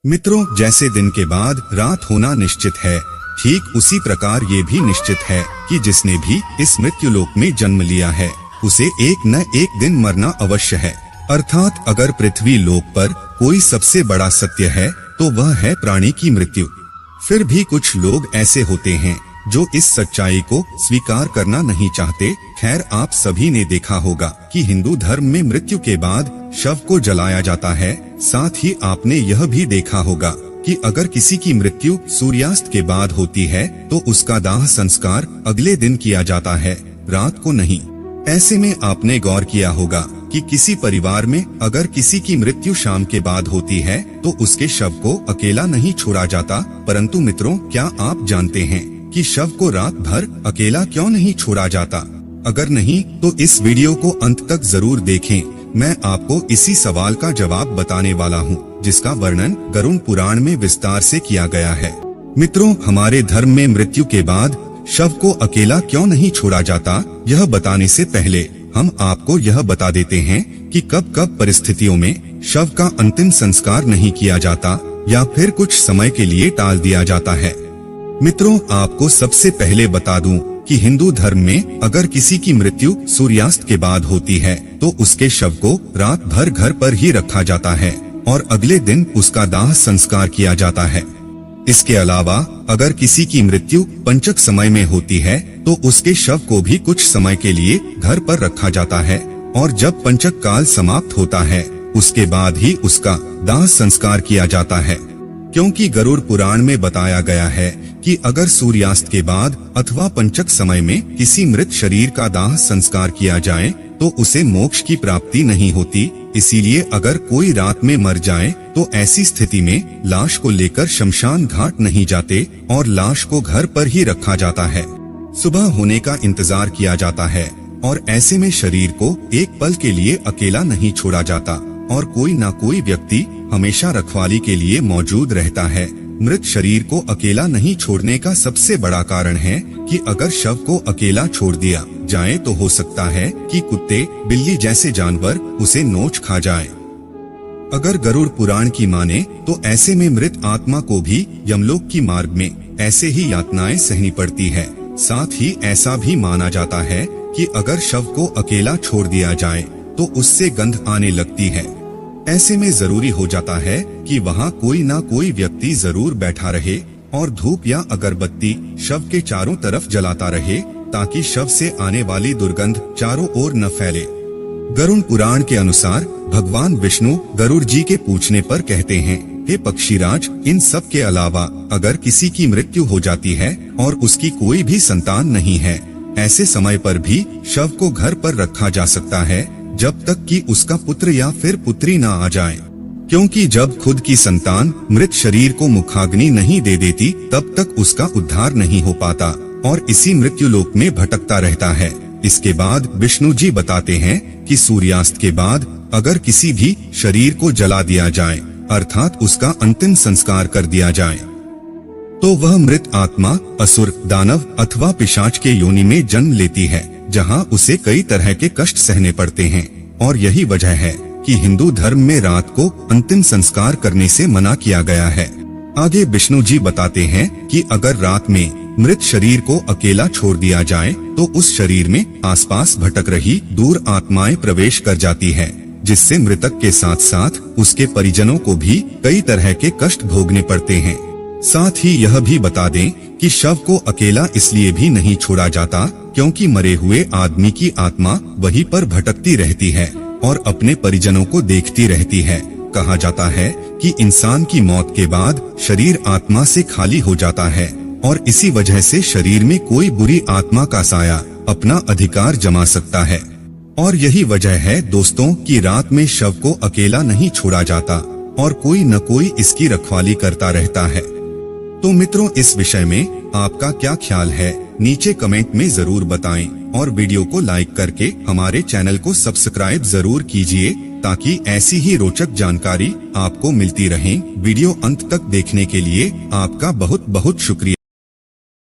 मित्रों, जैसे दिन के बाद रात होना निश्चित है, ठीक उसी प्रकार ये भी निश्चित है कि जिसने भी इस मृत्युलोक में जन्म लिया है उसे एक न एक दिन मरना अवश्य है। अर्थात अगर पृथ्वी लोक पर कोई सबसे बड़ा सत्य है तो वह है प्राणी की मृत्यु। फिर भी कुछ लोग ऐसे होते हैं जो इस सच्चाई को स्वीकार करना नहीं चाहते। खैर, आप सभी ने देखा होगा कि हिंदू धर्म में मृत्यु के बाद शव को जलाया जाता है। साथ ही आपने यह भी देखा होगा कि अगर किसी की मृत्यु सूर्यास्त के बाद होती है तो उसका दाह संस्कार अगले दिन किया जाता है, रात को नहीं। ऐसे में आपने गौर किया होगा कि किसी परिवार में अगर किसी की मृत्यु शाम के बाद होती है तो उसके शव को अकेला नहीं छोड़ा जाता। परंतु मित्रों, क्या आप जानते हैं कि शव को रात भर अकेला क्यों नहीं छोड़ा जाता? अगर नहीं तो इस वीडियो को अंत तक जरूर देखें। मैं आपको इसी सवाल का जवाब बताने वाला हूँ, जिसका वर्णन गरुड़ पुराण में विस्तार से किया गया है। मित्रों, हमारे धर्म में मृत्यु के बाद शव को अकेला क्यों नहीं छोड़ा जाता, यह बताने से पहले हम आपको यह बता देते हैं कि कब कब परिस्थितियों में शव का अंतिम संस्कार नहीं किया जाता या फिर कुछ समय के लिए टाल दिया जाता है। मित्रों, आपको सबसे पहले बता दूं कि हिंदू धर्म में अगर किसी की मृत्यु सूर्यास्त के बाद होती है तो उसके शव को रात भर घर पर ही रखा जाता है और अगले दिन उसका दाह संस्कार किया जाता है। इसके अलावा अगर किसी की मृत्यु पंचक समय में होती है तो उसके शव को भी कुछ समय के लिए घर पर रखा जाता है और जब पंचक काल समाप्त होता है उसके बाद ही उसका दाह संस्कार किया जाता है। क्योंकि गरुड़ पुराण में बताया गया है कि अगर सूर्यास्त के बाद अथवा पंचक समय में किसी मृत शरीर का दाह संस्कार किया जाए तो उसे मोक्ष की प्राप्ति नहीं होती। इसीलिए अगर कोई रात में मर जाए तो ऐसी स्थिति में लाश को लेकर शमशान घाट नहीं जाते और लाश को घर पर ही रखा जाता है। सुबह होने का इंतजार किया जाता है और ऐसे में शरीर को एक पल के लिए अकेला नहीं छोड़ा जाता और कोई न कोई व्यक्ति हमेशा रखवाली के लिए मौजूद रहता है। मृत शरीर को अकेला नहीं छोड़ने का सबसे बड़ा कारण है कि अगर शव को अकेला छोड़ दिया जाए तो हो सकता है कि कुत्ते, बिल्ली जैसे जानवर उसे नोच खा जाए। अगर गरुड़ पुराण की माने तो ऐसे में मृत आत्मा को भी यमलोक की मार्ग में ऐसे ही यातनाएं सहनी पड़ती है। साथ ही ऐसा भी माना जाता है कि अगर शव को अकेला छोड़ दिया जाए तो उससे गंध आने लगती है। ऐसे में जरूरी हो जाता है कि वहाँ कोई ना कोई व्यक्ति जरूर बैठा रहे और धूप या अगरबत्ती शव के चारों तरफ जलाता रहे ताकि शव से आने वाली दुर्गंध चारों ओर न फैले। गरुड़ पुराण के अनुसार भगवान विष्णु गरुड़ जी के पूछने पर कहते हैं, हे पक्षीराज, इन सब के अलावा अगर किसी की मृत्यु हो जाती है और उसकी कोई भी संतान नहीं है, ऐसे समय पर भी शव को घर पर रखा जा सकता है जब तक कि उसका पुत्र या फिर पुत्री ना आ जाए। क्योंकि जब खुद की संतान मृत शरीर को मुखाग्नि नहीं दे देती तब तक उसका उद्धार नहीं हो पाता और इसी मृत्युलोक में भटकता रहता है। इसके बाद विष्णु जी बताते हैं कि सूर्यास्त के बाद अगर किसी भी शरीर को जला दिया जाए अर्थात उसका अंतिम संस्कार कर दिया जाए तो वह मृत आत्मा असुर, दानव अथवा पिशाच के योनि में जन्म लेती है, जहां उसे कई तरह के कष्ट सहने पड़ते हैं। और यही वजह है कि हिंदू धर्म में रात को अंतिम संस्कार करने से मना किया गया है। आगे विष्णु जी बताते हैं कि अगर रात में मृत शरीर को अकेला छोड़ दिया जाए तो उस शरीर में आसपास भटक रही दूर आत्माएं प्रवेश कर जाती है, जिससे मृतक के साथ साथ उसके परिजनों को भी कई तरह के कष्ट भोगने पड़ते हैं। साथ ही यह भी बता दें कि शव को अकेला इसलिए भी नहीं छोड़ा जाता क्योंकि मरे हुए आदमी की आत्मा वहीं पर भटकती रहती है और अपने परिजनों को देखती रहती है। कहा जाता है कि इंसान की मौत के बाद शरीर आत्मा से खाली हो जाता है और इसी वजह से शरीर में कोई बुरी आत्मा का साया अपना अधिकार जमा सकता है। और यही वजह है दोस्तों कि रात में शव को अकेला नहीं छोड़ा जाता और कोई न कोई इसकी रखवाली करता रहता है। तो मित्रों, इस विषय में आपका क्या ख्याल है, नीचे कमेंट में जरूर बताएं और वीडियो को लाइक करके हमारे चैनल को सब्सक्राइब जरूर कीजिए ताकि ऐसी ही रोचक जानकारी आपको मिलती रहे। वीडियो अंत तक देखने के लिए आपका बहुत बहुत शुक्रिया।